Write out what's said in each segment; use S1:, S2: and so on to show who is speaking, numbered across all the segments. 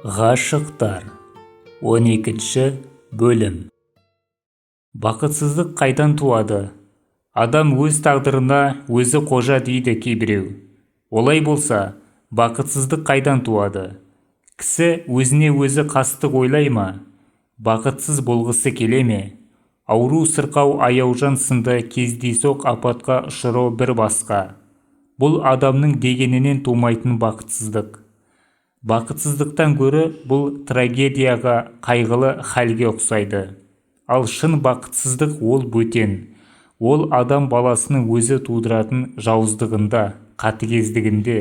S1: Ғашықтар 12 бөлім. Бақытсыздық қайдан туады? Адам өз тағдырына өзі қожа дейді кейбіреу. Олай болса, бақытсыздық қайдан туады? Кісі өзіне өзі қастық ойлай ма? Бақытсыз болғысы келе ме? Ауру, сырқау, аяужан сынды кездейсоқ апатқа ұшырау бір басқа. Бұл адамның дегенінен тумайтын бақытсыздық. Бақытсыздықтан гөрі бұл трагедияға, қайғылы хәлге ұқсайды. Ал шын бақытсыздық ол бөтен. Ол адам баласының өзі тудыратын жауыздығында, қатыгездігінде.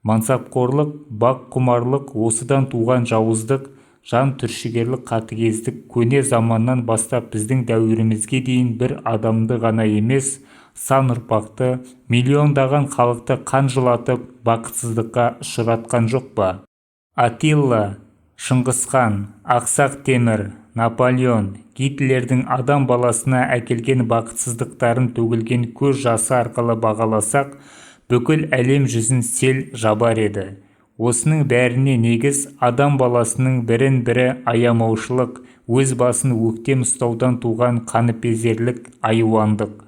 S1: Мансапқорлық, баққұмарлық, осыдан туған жауыздық, жан түршігерлік қатыгездік көне заманнан бастап біздің дәуірімізге дейін бір адамды ғана емес, сан ұрпақты, миллиондаған халықты қан жылатып, бақытсыздыққа ұшыратқан жоқ па? Атилла, Шыңғысхан, Ақсақ Темір, Наполеон, Гитлердің адам баласына әкелген бақытсыздықтарын төгілген көз жасы арқылы бағаласақ, бүкіл әлем жүзін сел жабар еді. Осының бәріне негіз адам баласының бірін-бірі аямаушылық, өз басын өктем ұстаудан туған қаныпезерлік, айуандық.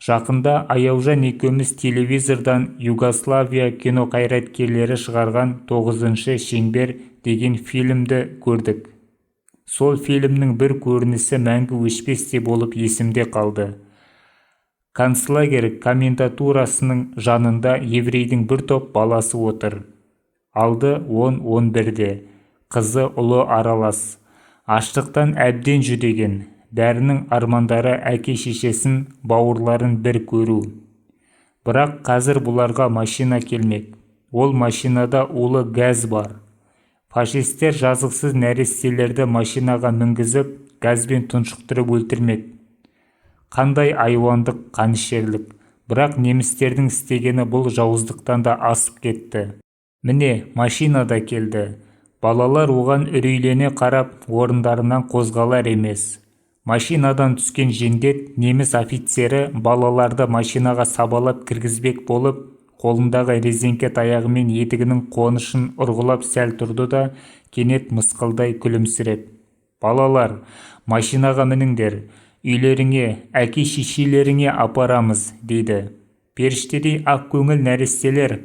S1: Жақында Аяужан екеуміз телевизордан Югославия киноқайраткерлері шығарған 9-шы шеңбер деген фильмді көрдік. Сол фильмнің бір көрінісі мәңгі өшпесте болып есімде қалды. Концлагер комендатурасының жанында еврейдің бір топ баласы отыр. Алды 10-11-де, қызы ұлы аралас. Аштықтан әбден жүдеген. Бәрінің армандары әке-шешесін, бауырларын бір көру. Бірақ қазір бұларға машина келмек. Ол машинада улы газ бар. Фашистер жазықсыз нәрестелерді машинаға мінгізіп, газбен тұншықтырып өлтірмек. Қандай айуандық, қанішерлік. Бірақ немістердің істегені бұл жауыздықтан да асып кетті. Міне, машина да келді. Балалар оған үрейлене қарап, орындарынан қозғалар емес. Машинадан түскен жендет неміс офицері балаларды машинаға сабалап кіргізбек болып, қолындағы резеңке таяғымен етігінің қонышын ұрғылап сәл тұрды да, кенет мысқылдай күлімсіреп: «Балалар, машинаға мініңдер, үйлеріңе, әке-шешелеріңе апарамыз», дейді. Періштедей ақ көңіл нәрестелер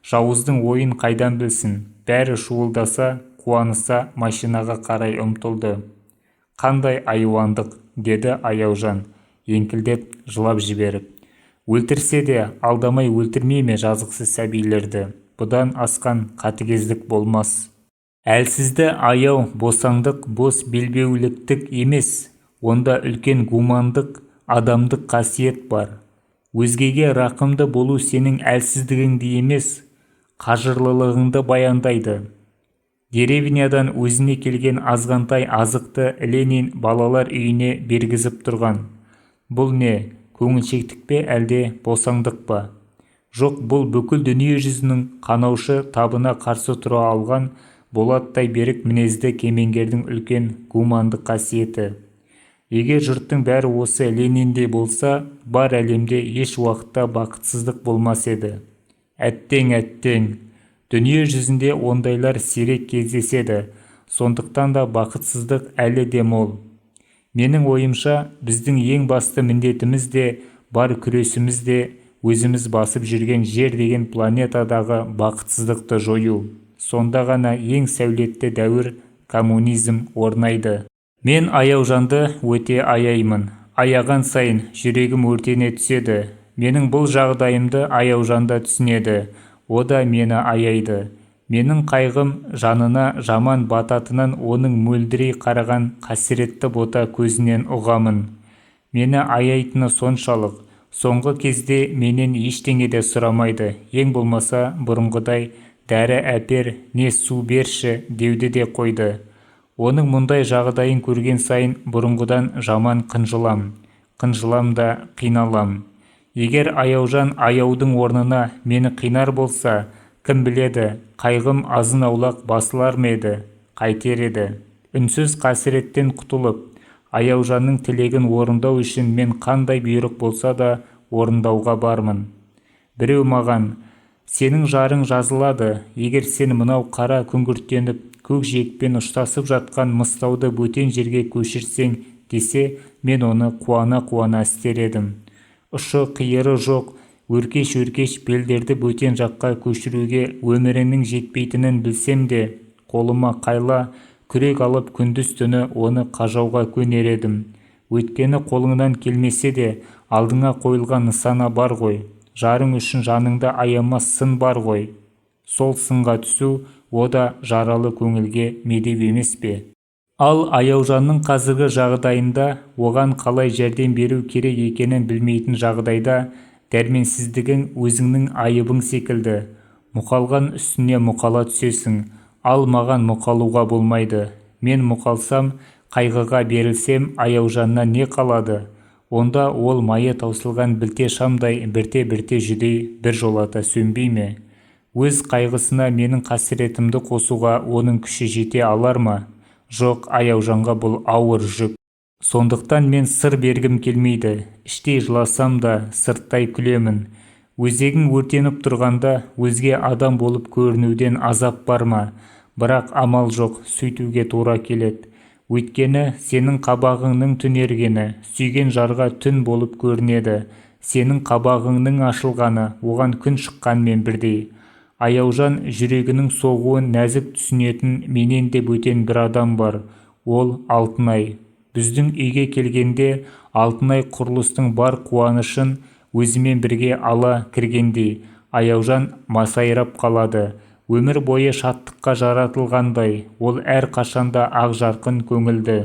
S1: жауыздың ойын қайдан білсін, бәрі шуылдаса, қуаныса машинаға қарай ұмтылды. «Қандай айуандық», деді Аяужан, еңкілдеп жылап жіберіп. «Өлтірсе де алдамай өлтірмей ме жазықсыз сәбилерді? Бұдан асқан қатыгездік болмас». Әлсізді аяу босаңдық, бос белбеуліктік емес, онда үлкен гумандық, адамдық қасиет бар. Өзгеге рақымды болу сенің әлсіздігіңді емес, қажырлылығыңды баяндайды. Деревнядан өзіне келген азғантай азықты Ленин балалар үйіне бергізіп тұрған. Бұл не, көңілшектік пе әлде босаңдық па? Жоқ, бұл бүкіл дүние жүзінің қанаушы табына қарсы тұра алған болаттай берік мінезді кемеңгердің үлкен гумандық қасиеті. Егер жұрттың бәрі осы Ленинде болса, бар әлемде еш уақытта бақытсыздық болмас еді. Әттең. Дүние жүзінде ондайлар сирек кездеседі, сондықтан да бақытсыздық әлі де мол. Менің ойымша, біздің ең басты міндетіміз де, бар күресіміз де өзіміз басып жүрген жер деген планетадағы бақытсыздықты жою. Сонда ғана ең сәулетті дәуір коммунизм орнайды. Мен Аяужанды өте аяймын. Аяған сайын жүрегім өртене түседі. Менің бұл жағдайымды Аяужанда түсінеді. О да мені аяйды. Менің қайғым жанына жаман бататынын оның мөлдірей қараған қасіретті бота көзінен ұғамын. Мені аяйтыны соншалық, соңғы кезде менен ештеңе де сұрамайды. Ең болмаса бұрынғыдай дәрі әпер, не су берші деуді де қойды. Оның мұндай жағдайын көрген сайын бұрынғыдан жаман қынжылам да қиналам. Егер Аяужан аяудың орнына мені қинар болса, кім біледі, қайғым азын аулақ басылар ма еді, қайтер еді. Үнсіз қасіреттен құтылып, Аяужанның тілегін орындау үшін мен қандай бұйрық болса да орындауға бармын. Біреу маған: «Сенің жарың жазылады, егер сен мынау қара күңгірттеніп көкжиекпен ұштасып жатқан Мыстауды бөтен жерге көшірсең десе, мен оны қуана-қуана істер едім. Ұшы-қиыры жоқ, өркеш-өркеш белдерді бөтен жаққа көшіруге өмірінің жетпейтінін білсем де, қолыма қайла, күрек алып күндіз-түні оны қажауға көнер едім. Өйткені қолыңнан келмесе де, алдыңа қойылған нысана бар ғой, жарың үшін жаныңды аямас сын бар ғой. Сол сынға түсу, о да жаралы көңілге медеу емес пе? Ал Аяужанның қазіргі жағдайында оған қалай жәрдем беру керек екенін білмейтін жағдайда дәрменсіздігің өзіңнің айыбың секілді. Мұқалған үстіне мұқала түсесің, ал маған мұқалуға болмайды. Мен мұқалсам, қайғыға берілсем, Аяужаннан не қалады? Онда ол майы таусылған білте шамдай бірте-бірте жүдей бір жолата сөнбей ме? Өз қайғысына менің қасіретімді қосуға оның күші жете алар ма? Жоқ, Аяужанға бұл ауыр жүк. Сондықтан мен сыр бергім келмейді. Іштей жыласам да, сырттай күлемін. Өзегің өртеніп тұрғанда өзге адам болып көрінуден азап бар ма? Бірақ амал жоқ, сөйтуге тура келеді. Өйткені сенің қабағыңның түнергені сүйген жарға түн болып көрінеді. Сенің қабағыңның ашылғаны оған күн шыққанмен бірдей. Аяужан жүрегінің соғуын нәзік түсінетін менен де бөтен бір адам бар. Ол Алтынай. Біздің үйге келгенде Алтынай құрылыстың бар қуанышын өзімен бірге ала кіргендей. Аяужан масайрап қалады. Өмір бойы шаттыққа жаратылғандай, ол әр қашанда ақ жарқын көңілді.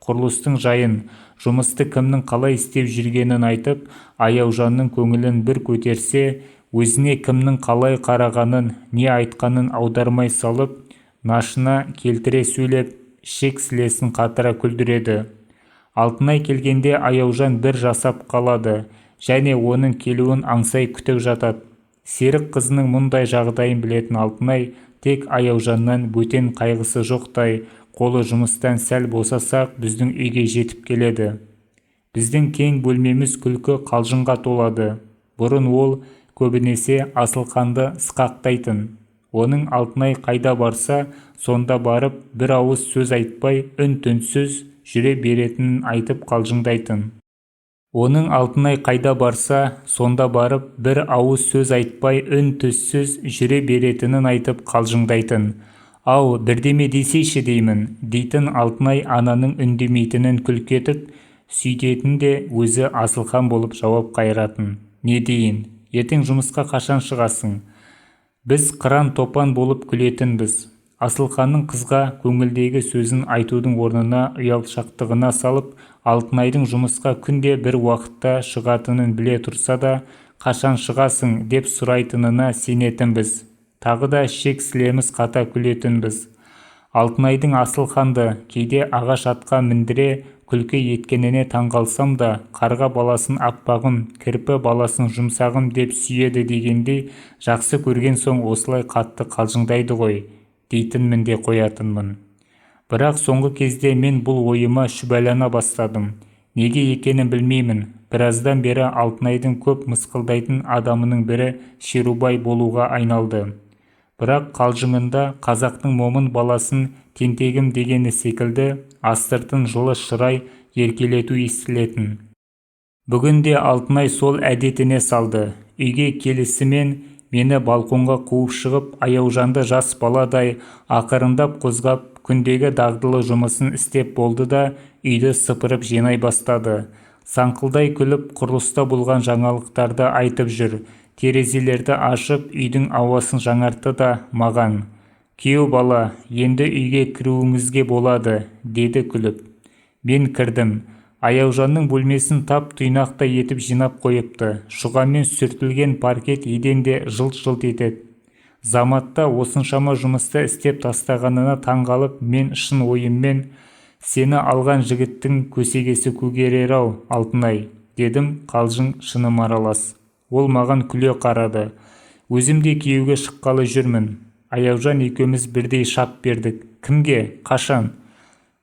S1: Құрылыстың жайын, жұмысты кімнің қалай істеп жүргенін айтып, Аяужанның көңілін бір көтерсе, өзіне кімнің қалай қарағанын, не айтқанын аудармай салып, нашына келтіре сөйлеп, шек-сілесін қатыра күлдіреді. Алтынай келгенде Аяужан бір жасап қалады, және оның келуін аңсай күтіп жатады. Серік қызының мұндай жағдайын білетін Алтынай тек Аяужаннан бөтен қайғысы жоқтай, қолы жұмыстан сәл босасақ біздің үйге жетіп келеді. Біздің кең бөлмеміз күлкі қалжыңға толады. Бұрын ол көбінесе Асылханды сықақтайтын. Оның Алтынай қайда барса, сонда барып бір ауыз сөз айтпай үн-түнсіз жүре беретінін айтып қалжыңдайтын. Оның Алтынай қайда барса, сонда барып бір ауыз сөз айтпай үн-түнсіз жүре беретінін айтып қалжыңдайтын. Ау, бірдеме десейші деймін, дейтін Алтынай ананың үндемейтінін күлкі етіп, сөйтетін де өзі Асылхан болып жауап қайыратын. Не дейін, ертең жұмысқа қашан шығасың? Біз қыран топан болып күлетінбіз. Асылханның қызға көңілдегі сөзін айтудың орнына ұялшақтығына салып, Алтынайдың жұмысқа күнде бір уақытта шығатынын біле тұрса да, қашан шығасың деп сұрайтынына сенетінбіз. Тағы да шек-сілеміз қата күлетінбіз. Алтынайдың Асылханды кейде ағаш атқа міндіре күлкі еткеніне таңғалсам да, қарға баласын аппағым, кірпі баласын жұмсағым деп сүйеді дегендей, жақсы көрген соң осылай қатты қалжыңдайды ғой, дейтінмін де қоятынмын. Бірақ соңғы кезде мен бұл ойыма шүбәлана бастадым. Неге екенін білмеймін. Біраздан бері Алтынайдың көп мысқылдайтын адамының бірі Шерубай болуға айналды. Бірақ қалжыңында қазақтың момын баласын тентегім дегені секілді астыртын жылы шырай еркелету естілетін. Бүгін де Алтынай сол әдетіне салды. Үйге келісімен мені балконға қуып шығып, Аяужанды жас баладай ақырындап қозғап, күндегі дағдылы жұмысын істеп болды да, үйді сыпырып жинай бастады. Саңқылдай күліп, құрылыста болған жаңалықтарды айтып жүр. Терезелерді ашып, үйдің ауасын жаңартты да маған. Күйеу бала, енді үйге кіруіңізге болады, деді күліп. Мен кірдім. Аяужанның бөлмесін тап-тұйнақтай етіп жинап қойыпты. Шұғамен сүртілген паркет еденде жылт-жылт етеді. Заматта осыншама жұмысты істеп тастағанына таңғалып, мен шын ойыммен, сені алған жігіттің көсегесі көгерер-ау, Алтынай, дедім қалжың шыным аралас. Ол маған күле қарады. Өзім де күйеуге шыққалы жүрмін. Аяужан екеуміз бірдей шап бердік. Кімге? Қашан?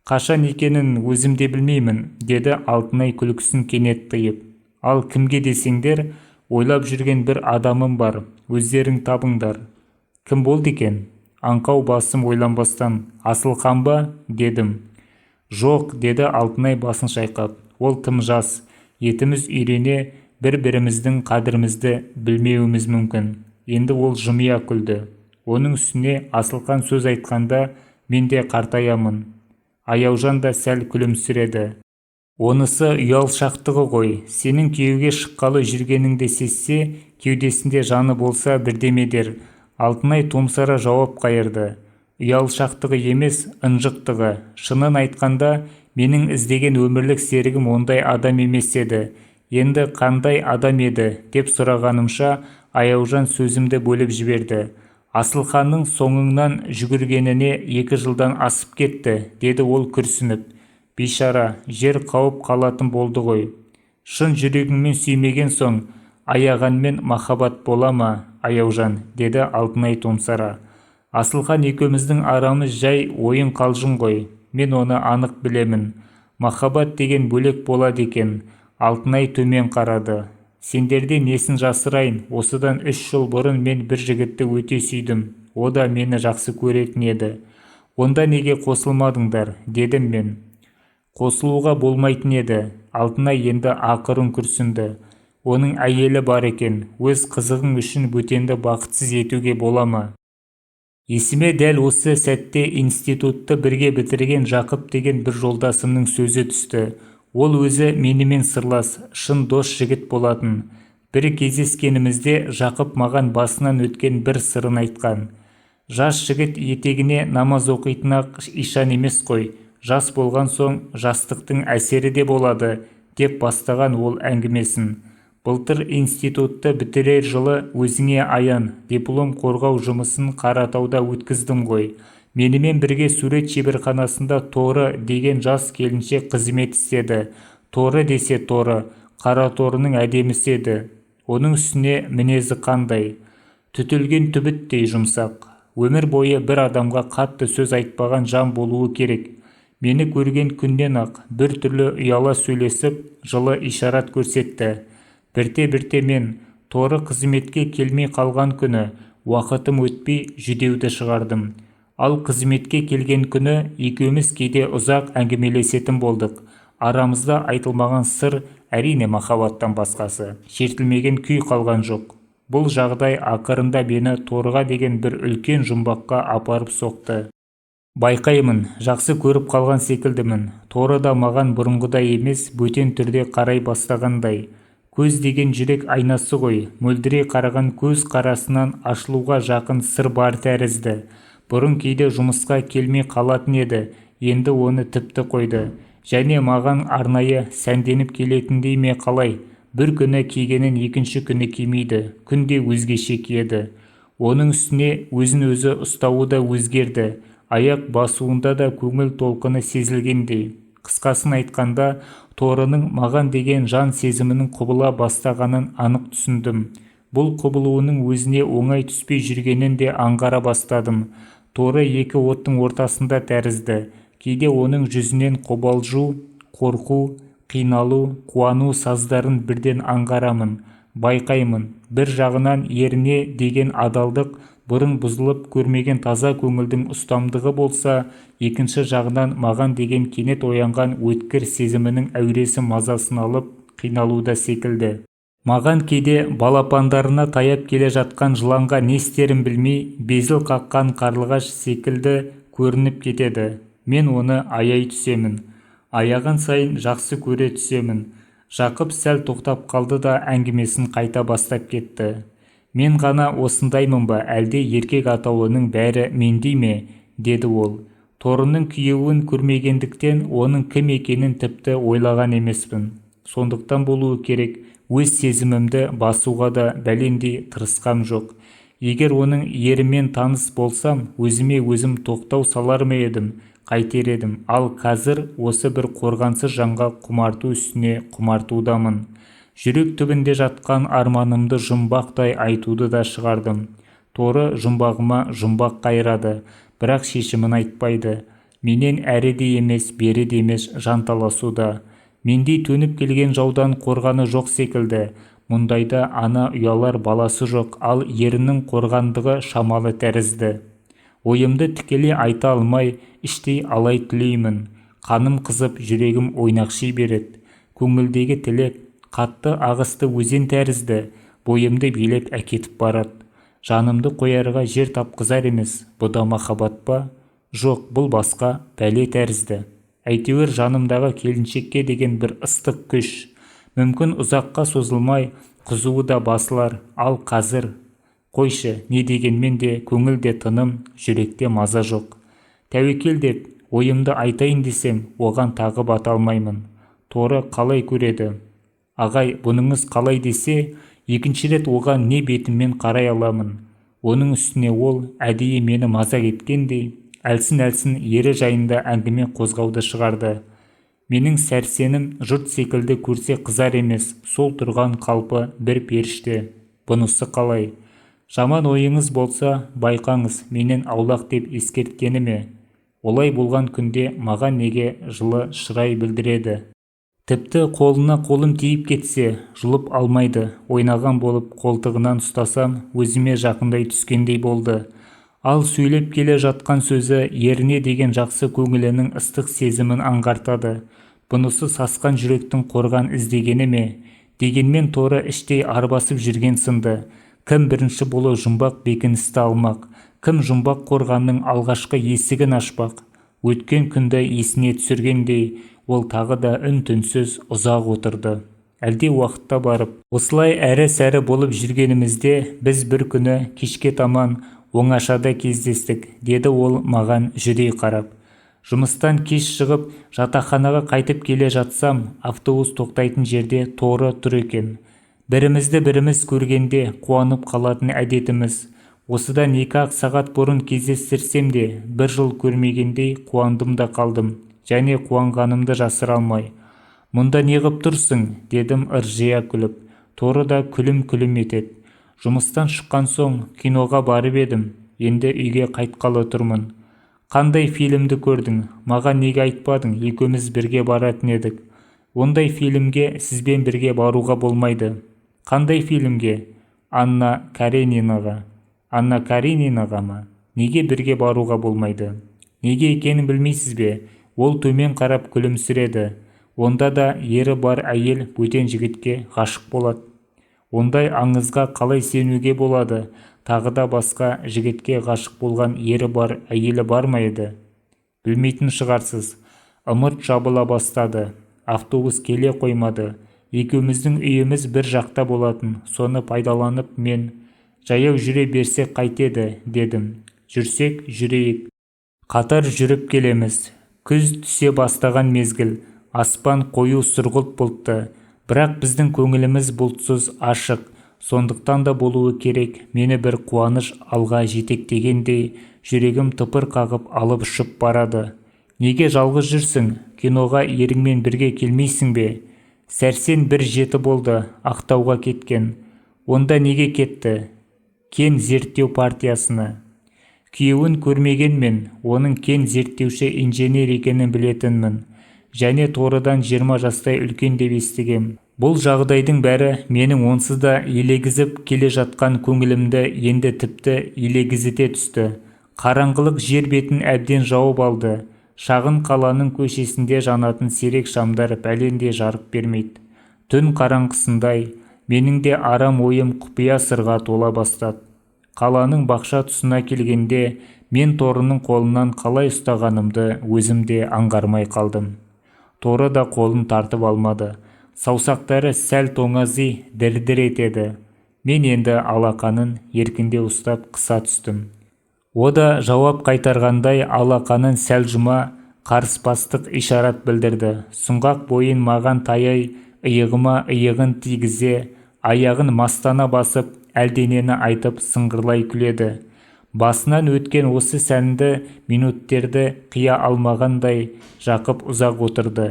S1: Қашан екенін өзім де білмеймін, деді Алтынай күлкісін кенет тыйып. Ал кімге десеңдер, ойлап жүрген бір адамым бар, өздерің табыңдар. Кім болды екен? аңқау басым ойланбастан. Асылхан ба? Дедім. Жоқ, деді Алтынай басын шайқап. Ол тым жас. Етіміз үйрене бір-біріміздің қадірімізді білмеуіміз мүмкін. Енді ол жымия күлді. Оның үстіне Асылхан сөз айтқанда мен де қартаямын. Аяужан да сәл күлімсіреді. Онысы ұялшақтығы ғой. Сенің күйеуге шыққалы жүргеніңді сезсе, кеудесінде жаны болса бірдеме дер. Алтынай томсара жауап қайырды. Ұялшақтығы емес, ынжықтығы. Шынын айтқанда, менің іздеген өмірлік серігім ондай адам емес еді. Енді қандай адам еді, деп сұрағанымша, Аяужан сөзімді бөліп жіберді. Асылханның соңыңнан жүгіргеніне 2 жылдан асып кетті, деді ол күрсініп. Бейшара, жер қауіп қалатын болды ғой. Шын жүрегіңмен сүймеген соң, аяғанмен махаббат бола ма, Аяужан, деді Алтынай томсара. Асылхан екеуміздің арамыз жай ойын қалжың ғой. Мен оны анық білемін. Махаббат деген бөлек болады екен. Алтынай төмен қарады. Сендерде несін жасырайын, осыдан 3 жыл бұрын мен бір жігітті өте сүйдім. О да мені жақсы көретін еді. Онда неге қосылмадыңдар, дедім мен. Қосылуға болмайтын еді. Алтынай енді ақырын күрсінді. Оның әйелі бар екен, өз қызығың үшін бөтенді бақытсыз етуге бола ма? Есіме дәл осы сәтте институтты бірге бітірген Жақып деген бір жолдасымның сөзі түсті. Ол өзі менімен сырлас, шын дос жігіт болатын. Бір кездескенімізде Жақып маған басынан өткен бір сырын айтқан. Жас жігіт етегіне намаз оқитын ақ ишан емес қой. Жас болған соң жастықтың әсері де болады, деп бастаған ол әңгімесін. Былтыр институтты бітірер жылы өзіңе аян диплом қорғау жұмысын Қаратауда өткіздім ғой. Менімен бірге сурет шеберханасында Торы деген жас келіншек қызмет істеді. Торы десе Торы, қара торының әдемісі еді. Оның үстіне мінезі қандай. Түтілген түбіттей жұмсақ. Өмір бойы бір адамға қатты сөз айтпаған жан болуы керек. Мені көрген күннен ақ бір түрлі ұяла сөйлесіп, жылы ишарат көрсетті. Бірте-бірте мен Торы қызметке келмей қалған күні, уақытым өтпей жүдеуді шығардым. Ал қызметке келген күні екеуміз кейде ұзақ әңгімелесетін болдық. Арамызда айтылмаған сыр, әрине махаббаттан басқасы, шертілмеген күй қалған жоқ. Бұл жағдай ақырында мені Торыға деген бір үлкен жұмбаққа апарып соқты. Байқаймын, жақсы көріп қалған секілдімін. Торы да маған бұрынғыдай емес, бөтен түрде қарай бастағандай. Көз деген жүрек айнасы ғой, мөлдіре қараған көз қарасынан ашылуға жақын сыр бар тәрізді. Бұрын кейде жұмысқа келмей қалатын еді, енді оны тіпті қойды. Және маған арнайы сәнденіп келетіндей ме қалай? Бір күні кигенін екінші күні кимейді, күнде өзгеше киеді. Оның үстіне өзін өзі ұстауы да өзгерді. Аяқ басуында да көңіл толқыны сезілгендей. Қысқасын айтқанда, Торының маған деген жан сезімінің құбыла бастағанын анық түсіндім. Бұл құбылуының өзіне оңай түспей жүргенін де аңғара бастадым. Торы екі оттың ортасында тәрізді. Кейде оның жүзінен қобалжу, қорқу, қиналу, қуану саздарын бірден аңғарамын, байқаймын. Бір жағынан еріне деген адалдық, бұрын бұзылып көрмеген таза көңілдің ұстамдығы болса, екінші жағынан маған деген кенет оянған өткір сезімінің әуресі мазасын алып, қиналуда секілді. Маған кейде балапандарына таяп келе жатқан жыланға не істерін білмей, безіл қаққан қарлығаш секілді көрініп кетеді. Мен оны аяй түсемін. Аяған сайын жақсы көре түсемін. Жақып сәл тоқтап қалды да әңгімесін қайта бастап кетті. Мен ғана осындаймын ба, әлде еркек атаулының бәрі мендей ме, деді ол. Торының күйеуін көрмегендіктен оның кім екенін тіпті ойлаған емеспін. Сондықтан болуы керек, өз сезімімді басуға да бәлендей тырысқам жоқ. Егер оның ерімен таныс болсам, өзіме өзім тоқтау салар ма едім, қайтер едім. Ал қазір осы бір қорғансыз жанға құмарту үстіне құмартудамын. Жүрек түбінде жатқан арманымды жұмбақтай айтуды да шығардым. Торы жұмбағыма жұмбақ қайрады, бірақ шешімін айтпайды. Менен әрі де емес, бері де емес жанталасуда. Мендей төніп келген жаудан қорғаны жоқ секілді. Мұндайда ана ұялар баласы жоқ, ал ерінің қорғандығы шамалы тәрізді. ойымды тікелей айта алмай іштей алай түлеймін. Қаным қызып, жүрегім ойнақши береді. Көңілдегі тілек қатты ағысты өзен тәрізді бойымды билеп әкетіп барады. Жанымды қоярға жер тапқызар емес. Бұда махаббат па? Жоқ, бұл басқа пәле тәрізді. Әйтеуір жанымдағы келіншекке деген бір ыстық күш. Мүмкін ұзаққа созылмай қызуы да басылар. Ал қазір қойшы, не дегенмен де көңілде тыным, жүректе маза жоқ. Тәуекел деп ойымды айтайын десем, оған тағы бата алмаймын. Торы қалай көреді? Ағай, бұныңыз қалай десе, екінші рет оған не бетіммен қарай аламын. Оның үстіне ол әдейі мені мазақ еткендей, әлсін-әлсін ері жайында әңгіме қозғауды шығарды. Менің сәрсенім жұрт секілді көрсе қызар емес, сол тұрған қалпы бір періште. Бұнысы қалай? Жаман ойыңыз болса, байқаңыз, менен аулақ деп ескерткені ме? Олай болған күнде маған неге жылы шырай білдіреді? Тіпті қолына қолым тиіп кетсе, жұлып алмайды. Ойнаған болып қолтығынан ұстасам, өзіме жақындай түскендей болды. Ал сөйлеп келе жатқан сөзі еріне деген жақсы көңілінің ыстық сезімін аңғартады. Бұнысы сасқан жүректің қорған іздегені ме? Дегенмен Торы іштей арбасып жүрген сынды. Кім бірінші болу жұмбақ бекіністі алмақ? Кім жұмбақ қорғанның алғашқы есігін ашпақ? Өткен күнді есіне түсіргендей, ол тағы да үн-түнсіз ұзақ отырды. Әлде уақытта барып, осылай әрі-сәрі болып жүргенімізде біз бір күні кешке таман оңашада кездестік, деді ол маған жүдей қарап. Жұмыстан кеш шығып, жатақханаға қайтып келе жатсам, автобус тоқтайтын жерде Торы тұр екен. Бірімізді біріміз көргенде қуанып қалатын әдетіміз. Осыдан 2-ақ сағат бұрын кездестірсем де, бір жыл көрмегендей қуандым да қалдым. Және қуанғанымды жасыра алмай. Мұнда неғып тұрсың? Дедім ыржия күліп. Торы да күлім-күлім етеді. Жұмыстан шыққан соң киноға барып едім. Енді үйге қайтқалы тұрмын. Қандай фильмді көрдің? Маған неге айтпадың? Екеуміз бірге баратын едік. Ондай фильмге сізбен бірге баруға болмайды. Қандай фильмге? Анна Каренинаға. Анна Каренинаға ма? Неге бірге баруға болмайды? Неге екенін білмейсіз бе? Ол төмен қарап күлімсіреді. Онда да ері бар әйел бөтен жігітке ғашық болады. Ондай аңызға қалай сенуге болады? Тағы да басқа жігітке ғашық болған ері бар әйелі бар ма еді? Білмейтін шығарсыз. Ымырт жабыла бастады. Автобус келе қоймады. Екеуміздің үйіміз бір жақта болатын. Соны пайдаланып мен, жаяу жүре берсек қайтеді, дедім. Жүрсек жүрейік. Қатар жүріп келеміз. Күз түсе бастаған мезгіл. Аспан қою сұрғылт бұлтты. Бірақ біздің көңіліміз бұлтсыз ашық. Сондықтан да болуы керек, мені бір қуаныш алға жетектегендей, жүрегім тыпыр қағып алып ұшып барады. Неге жалғыз жүрсің? Киноға еріңмен бірге келмейсің бе? Сәрсен бір жеті болды, Ақтауға кеткен. Онда неге кетті? Кен зерттеу партиясына. Күйеуін көрмегенмен, оның кен зерттеуші инженер екенін білетінмін. Және Торыдан 20 жастай үлкен деп естігем. Бұл жағдайдың бәрі менің онсыз да елегізіп келе жатқан көңілімді енді тіпті елегізіте түсті. Қараңғылық жер бетін әбден жауып алды. Шағын қаланың көшесінде жанатын сирек шамдар бәлендей жарық бермейді. Түн қараңғысындай менің де арам ойым құпия сырға тола бастады. Қаланың бақша тұсына келгенде мен Торының қолынан қалай ұстағанымды өзім де аңғармай қалдым. Торы да қолын тартып алмады. Саусақтары сәл тоңази дір-дір етеді. Мен енді алақанын еркінде ұстап қыса түстім. О да жауап қайтарғандай алақанын сәл жұма қарыспастық ишарат білдірді. Сұңғақ бойын маған таяй, иығыма иығын тигізе, аяғын мастана басып, әлденені айтып сыңғырлай күледі. Басынан өткен осы сәнді минуттерді қия алмағандай жақып ұзақ отырды.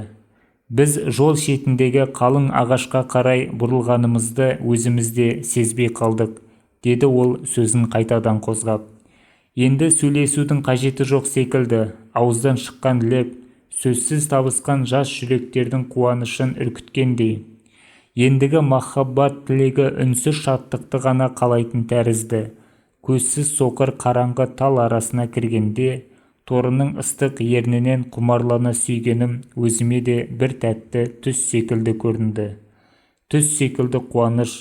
S1: Біз жол шетіндегі қалың ағашқа қарай бұрылғанымызды өзімізде сезбей қалдық, деді ол сөзін қайтадан қозғап. Енді сөйлесудің қажеті жоқ секілді, ауыздан шыққан леп, сөзсіз табысқан жас жүректердің қуанышын үркіткендей. Ендігі махаббат тілегі үнсіз шаттықты ғана қалайтын тәрізді. көзсіз соқыр қараңғы тал арасына кіргенде торының ыстық ернінен құмарлана сүйгенім өзіме де бір тәтті түс секілді көрінді. Түс секілді қуаныш,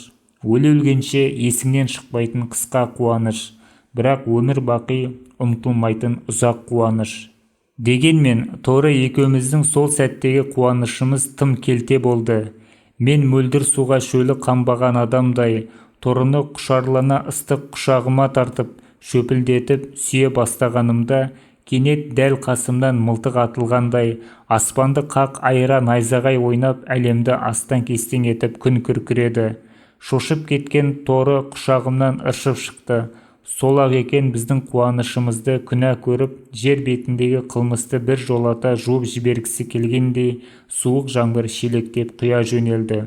S1: өле-өлгенше есіңнен шықпайтын қысқа қуаныш, бірақ өмір бақи ұмытылмайтын ұзақ қуаныш. Дегенмен Торы екеуміздің сол сәттегі қуанышымыз тым келте болды. Мен мөлдір суға шөлі қанбаған адамдай Торыны құшарлана ыстық құшағыма тартып, шөпілдетіп сүйе бастағанымда кенет дәл қасымнан мылтық атылғандай аспанды қақ айыра найзағай ойнап әлемді астан-кестен етіп күн күркіреді. Шошып кеткен Торы құшағымнан ыршып шықты. Сол-ақ екен біздің қуанышымызды күнә көріп, жер бетіндегі қылмысты бір жолата жуып жібергісі келгендей суық жаңбыр шелектеп құя жөнелді.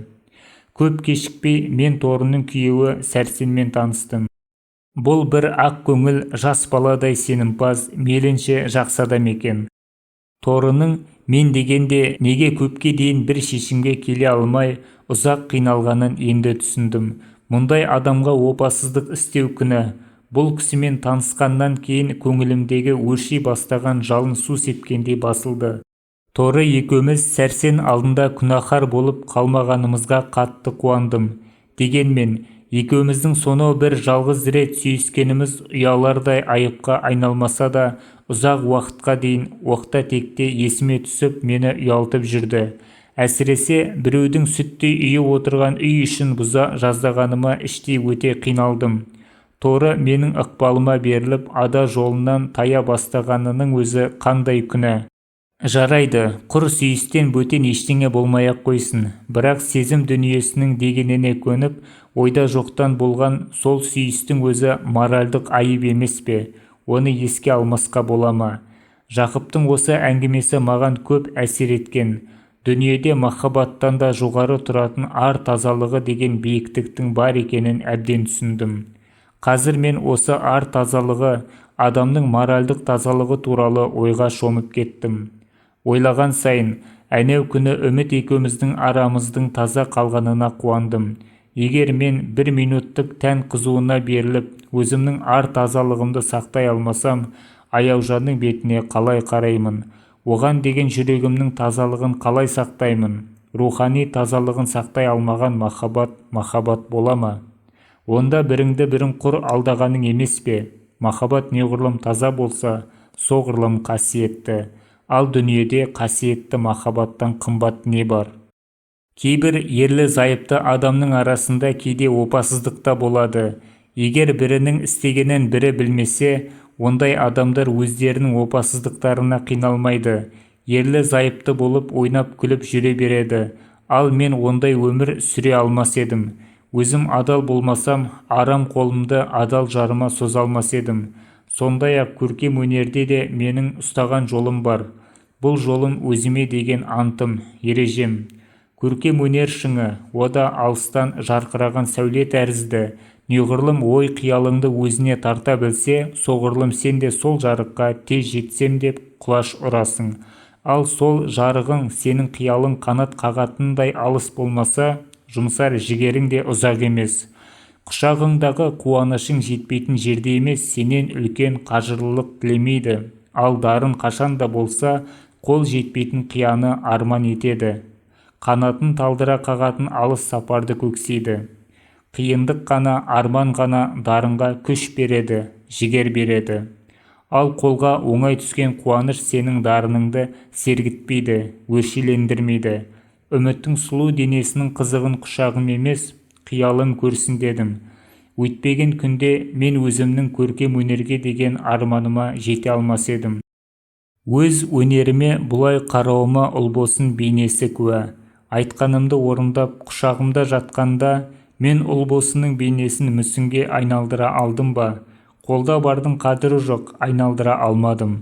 S1: Көп кешікпей мен Торының күйеуі Сәрсенмен таныстым. Бұл бір ақ көңіл, жас баладай сенімпаз, мейлінше жақсы адам екен. Торының мен дегенде неге көпке дейін бір шешімге келе алмай ұзақ қиналғанын енді түсіндім. Мұндай адамға опасыздық істеу күнә. Бұл кісімен танысқаннан кейін көңілімдегі өрши бастаған жалын су сепкендей басылды. Торы екеуміз Сәрсен алдында күнәһар болып қалмағанымызға қатты қуандым. Дегенмен екеуміздің сонау бір жалғыз рет сүйіскеніміз ұялардай айыпқа айналмаса да ұзақ уақытқа дейін оқта-текте есіме түсіп мені ұялтып жүрді. Әсіресе біреудің сүттей үйі отырған үй ішін бұза жаздағаныма іштей өте қиналдым. Торы менің ықпалыма беріліп ада жолынан тая бастағанының өзі қандай күнә. Жарайды, құр сүйістен бөтен ештеңе болмай-ақ қойсын, бірақ сезім дүниесінің дегеніне көніп, ойда жоқтан болған сол сүйістің өзі моральдық айып емес пе? Оны еске алмасқа бола ма? Жақыптың осы әңгімесі маған көп әсер еткен. Дүниеде махаббаттан да жоғары тұратын ар тазалығы деген биіктіктің бар екенін әбден түсіндім. Қазір мен осы ар тазалығы, адамның моральдық тазалығы туралы ойға шомып кеттім. Ойлаған сайын, әнеу күні үміт екеуміздің арамыздың таза қалғанына қуандым. Егер мен бір минуттық тән қызуына беріліп, өзімнің ар тазалығымды сақтай алмасам, аяужанның бетіне қалай қараймын? Оған деген жүрегімнің тазалығын қалай сақтаймын? Рухани тазалығын сақтай алмаған махаббат бола ма? Онда біріңді бірің құр алдағаның емес пе? Махаббат неғұрлым таза болса, соғұрлым қасиетті. Ал дүниеде қасиетті махаббаттан қымбат не бар? Кейбір ерлі-зайыпты адамның арасында кейде опасыздық та болады. Егер бірінің істегенін бірі білмесе, ондай адамдар өздерінің опасыздықтарына қиналмайды. Ерлі-зайыпты болып ойнап күліп жүре береді. Ал мен ондай өмір сүре алмас едім. Өзім адал болмасам, арам қолымды адал жарыма соза алмас едім. Сондай-ақ көркем өнерде де менің ұстаған жолым бар. Бұл жолым өзіме деген антым, ережем. Көркем өнер шыңы, ода алыстан жарқыраған сәуле тәрізді. Неғұрлым ой қиялыңды өзіне тарта білсе, соғұрлым сен де сол жарыққа тез жетсем деп құлаш ұрасың. Ал сол жарығың сенің қиялың қанат қағатындай алыс болмаса, жұмсар жігерің де ұзақ емес. Құшағыңдағы қуанышың жетпейтін жерде емес, сенен үлкен қажырлылық тілемейді. Ал дарын қашан да болса, қол жетпейтін қияны арман етеді. Қанатын талдыра қағатын алыс сапарды көксейді. Қиындық қана, арман ғана дарынға күш береді, жігер береді. Ал қолға оңай түскен қуаныш сенің дарыныңды сергітпейді, өршелендірмейді. Үміттің сұлу денесінің қызығын құшағым емес, қиялым көрсін дедім. Өйтпеген күнде мен өзімнің көркем өнерге деген арманыма жете алмас едім. Өз өнеріме бұлай қарауыма ұлбосын бейнесі куә. Айтқанымды орындап құшағымда жатқанда, мен ұлбосының бейнесін мүсінге айналдыра алдым ба? Қолда бардың қадірі жоқ, айналдыра алмадым.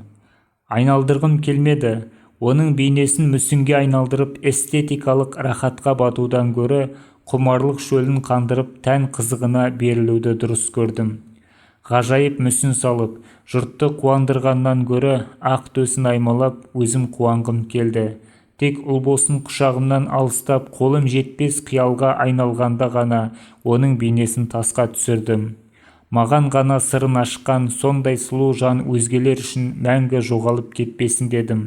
S1: Айналдырғым келмеді. Оның бейнесін мүсінге айналдырып эстетикалық рахатқа батудан гөрі құмарлық шөлін қандырып тән қызығына берілуді дұрыс көрдім. Ғажайып мүсін салып, жұртты қуандырғаннан гөрі ақ төсін аймалап өзім қуанғым келді. Тек ұлбосын құшағымнан алыстап қолым жетпес қиялға айналғанда ғана оның бейнесін тасқа түсірдім. Маған ғана сырын ашқан сондай сұлу жан өзгелер үшін мәңгі жоғалып кетпесін дедім.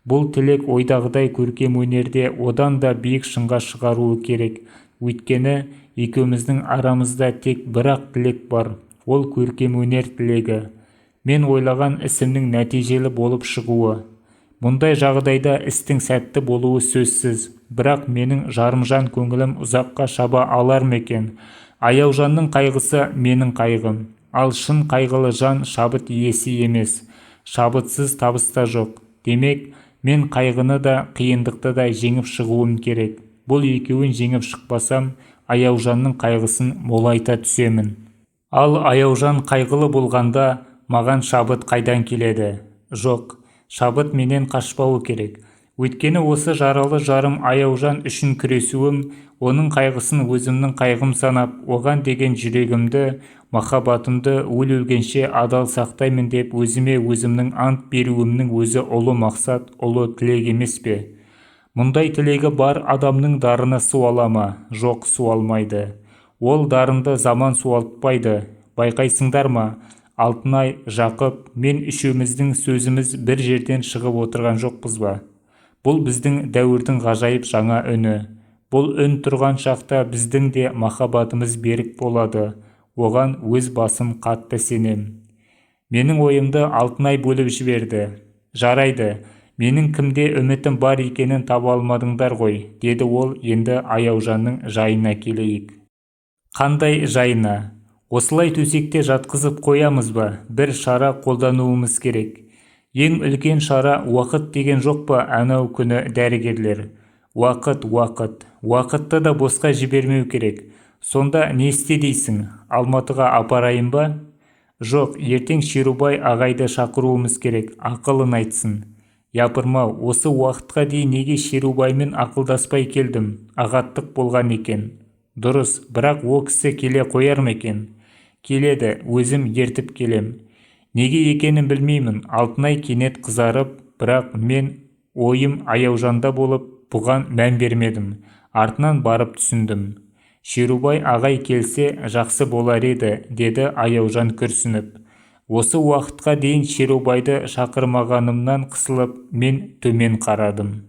S1: Бұл тілек ойдағыдай көркем өнерде одан да биік шыңға шығаруы керек. Өйткені екеуміздің арамызда тек бір-ақ тілек бар, ол көркем өнер тілегі. Мен ойлаған ісімнің нәтижелі болып шығуы. Мұндай жағдайда істің сәтті болуы сөзсіз, бірақ менің жарымжан көңілім ұзаққа шаба алар ма екен? Аяужанның қайғысы менің қайғым, ал шын қайғылы жан шабыт иесі емес. Шабытсыз табыс та жоқ. Демек, мен қайғыны да, қиындықты да жеңіп шығуым керек. Бұл екеуін жеңіп шықпасам, Аяужанның қайғысын молайта түсемін. Ал Аяужан қайғылы болғанда маған шабыт қайдан келеді? Жоқ, шабыт менен қашпауы керек. Өйткені осы жаралы жарым Аяужан үшін күресуім, оның қайғысын өзімнің қайғым санап, оған деген жүрегімді, махаббатымды өлгенше адал сақтаймын деп өзіме өзімнің ант беруімнің өзі ұлы мақсат, ұлы тілек емес пе? Мұндай тілегі бар адамның дарыны суала ма? Жоқ, суалмайды. Ол дарынды заман суалтпайды. Байқайсыңдар ма? Алтынай, Жақып, мен үшеуміздің сөзіміз бір жерден шығып отырған жоқпыз ба? Бұл біздің дәуірдің ғажайып жаңа үні. Бұл үн тұрған шақта біздің де махаббатымыз берік болады. Оған өз басым қатты сенем. Менің ойымды Алтынай бөліп жіберді. Жарайды, менің кімде үмітім бар екенін таба алмадыңдар ғой, деді ол. Енді Аяужанның жайына келейік. Қандай жайына? Осылай төсекте жатқызып қоямыз ба? Бір шара қолдануымыз керек. Ең үлкен шара уақыт деген жоқ па анау күні дәрігерлер? Уақыт. Уақытты да босқа жібермеу керек. Сонда не істе дейсің? Алматыға апарайын ба? Жоқ, ертең Шерубай ағайды шақыруымыз керек, ақылын айтсын. Япырмау, осы уақытқа дейін неге Шерубаймен ақылдаспай келдім? Ағаттық болған екен. Дұрыс, бірақ ол кісі келе қояр ма екен? Келеді, өзім ертіп келем. Неге екенін білмеймін. Алтынай кенет қызарып, бірақ мен ойым Аяужанда болып, бұған мән бермедім. Артынан барып түсіндім. Шерубай ағай келсе жақсы болар еді, деді Аяужан күрсініп. Осы уақытқа дейін Шерубайды шақырмағанымнан қысылып, мен төмен қарадым.